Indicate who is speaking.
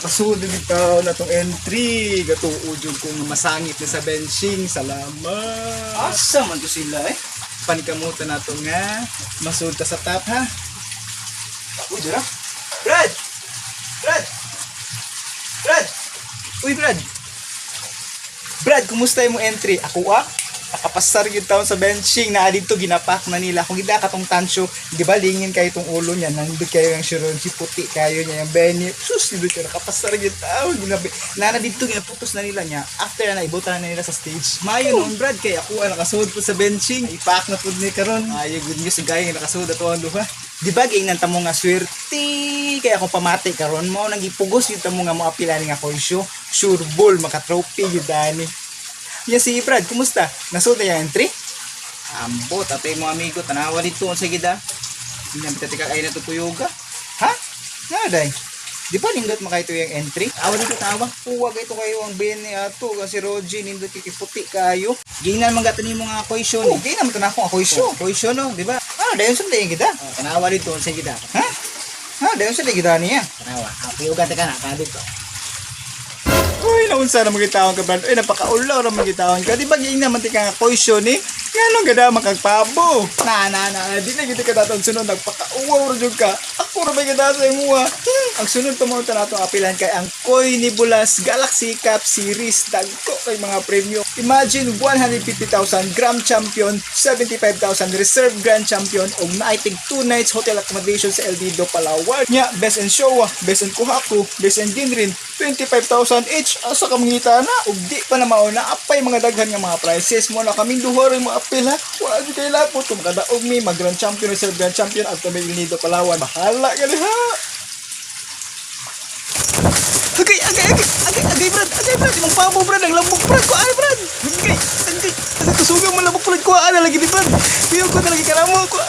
Speaker 1: nakasunod bitaw na tong entry. Gatuo jud ko nga masangit na sa benching. Salamat.
Speaker 2: Asa man to sila eh?
Speaker 1: Panikamutan na to nga. Masud ta sa top ha.
Speaker 2: Uy, dira. Brad! Brad! Brad! Uy, Brad!
Speaker 1: Brad, kumusta yung entry? Ako nakapasar yun taon sa benching na dito ginapak na nila. Kung hindi katong tansyo, di ba lingin kayo itong ulo niya, nandun kayo yung shironji puti kayo niya, yung Benny, sus, nandun kayo, nakapasar yun taon. Nana dito, ginaputos na nila niya. After na, ibutan na nila sa stage. Mayo noon, Brad, kaya ako nakasuod po sa benching. Ipak na po ni karon. Ay, good news, gaya nga nakasuod at ang duha. Di ba, gayang nanta mo nga swerte, kaya akong pamati karon mo, nagipugos yun mo nga mo apilani nga koysyo. Sure ball, makatrophy yun dani. Yan si Brad, kumusta? Nasod na yung entry? Ambot, atay mo amigo, tanawa dito sa gida. Hindi namin tatika kayo na tutuyoga. Ha? Nga day. Di ba nindot makaito yung entry? Awa dito tawa. Huwag ito kayo ang Benny ato. Kasi Roji, nindot kikiputi kayo. Ginan man gatan yung mga koysyo ni. Ginan man tanakong koysyo. Koysyo no, di ba? Dayon sa dayon kita. Tanawa dito sa gida. Ha? Dayon sa dayon kita niya. Tanawa. Tuyugan ka na, kadit ko. Uy, naunsa na magitawang ka, Brad. Uy, napakaulaw na magitawang ka. Di ba giing naman tika nga koysyo ni? Nga nung gada makagpabo. Di na kita ka datang sunod. Nagpakauwaw rin ka. Ako na may gada sa imuha. Ang sunod pa mga natong apilan kay ang Koy Nibulas Galaxy Cup Series. Dagko kay mga premyo. Imagine 150,000 Grand Champion, 75,000 Reserve Grand Champion, o naitig 2 nights hotel accommodation sa El Nido, Palawan. Nya, best in Showa, best in Kuhaku, best in Dinrin, 25,000 each. Asa ka mangita na? Ug di pa na mauna apay mga daghan nga mga prizes mo na kaming duha rin mga apil ha. Wala kay lapot kung makadaog mi mag Grand Champion, Reserve Grand Champion at El Nido, Palawan. Bahala ka ha. Brad, imong pamo, Brad, ang lambok, Brad, ko ay, Brad, agay, tusugang mo lambok, Brad, ko lagi ni Brad, piyo ko na lagi karamo, ko,